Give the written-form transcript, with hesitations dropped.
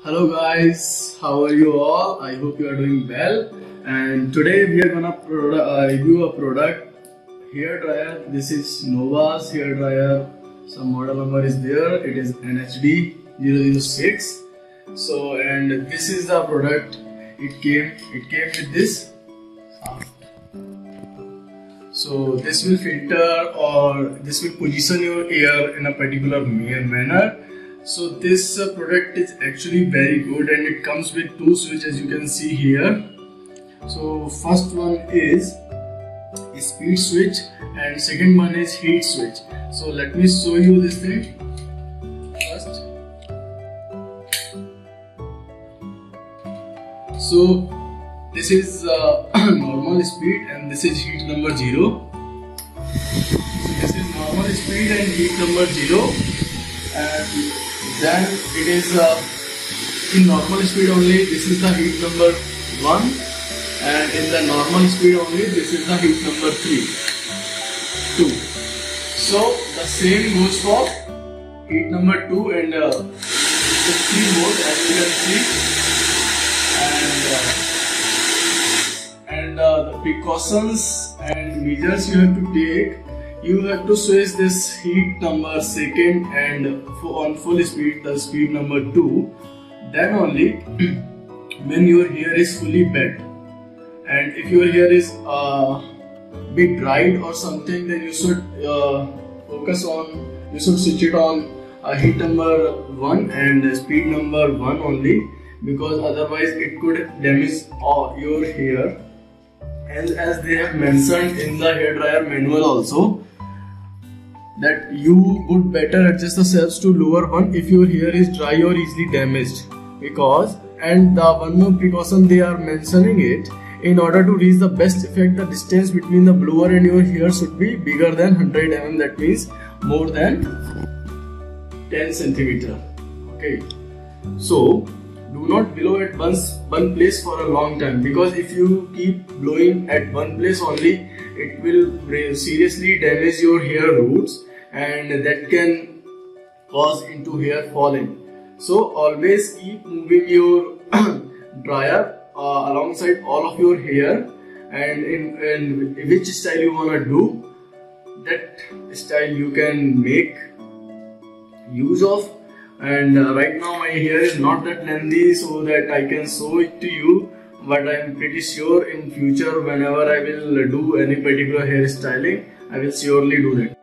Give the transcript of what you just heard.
Hello guys, how are you all? I hope you are doing well. And today we are gonna review a product, hair dryer. This is Nova's hair dryer. Some model number is there. It is NHD 006. So, and this is the product. It came with this. So this will filter or this will position your air in a particular manner. So this product is actually very good, and it comes with two switches, as you can see here. So first one is speed switch and second one is heat switch. So let me show you this thing first. So this is normal speed and this is heat number 0. So this is normal speed and heat number 0, and then it is in normal speed only. This is the heat number 1, and in the normal speed only this is the heat number 2. So the same goes for heat number 2 and the 3 mode, as you can see. And the precautions and measures you have to take. You have to switch this heat number second and on full speed the speed number 2. Then only when your hair is fully wet, and if your hair is bit dried or something, then you should you should switch it on heat number 1 and speed number 1 only, because otherwise it could damage your hair. And as they have mentioned in the hair dryer manual also, that you would better adjust the steps to lower one if your hair is dry or easily damaged, because, and the one more precaution they are mentioning it, in order to reach the best effect, the distance between the blower and your hair should be bigger than 100 mm, that means more than 10 centimeter. Okay, so do not blow at one place for a long time, because if you keep blowing at one place only, it will seriously damage your hair roots, and that can cause into hair falling. So always keep moving your dryer alongside all of your hair, and in which style you wanna do, that style you can make use of. And right now my hair is not that lengthy so that I can show it to you, but I am pretty sure in future whenever I will do any particular hair styling, I will surely do that.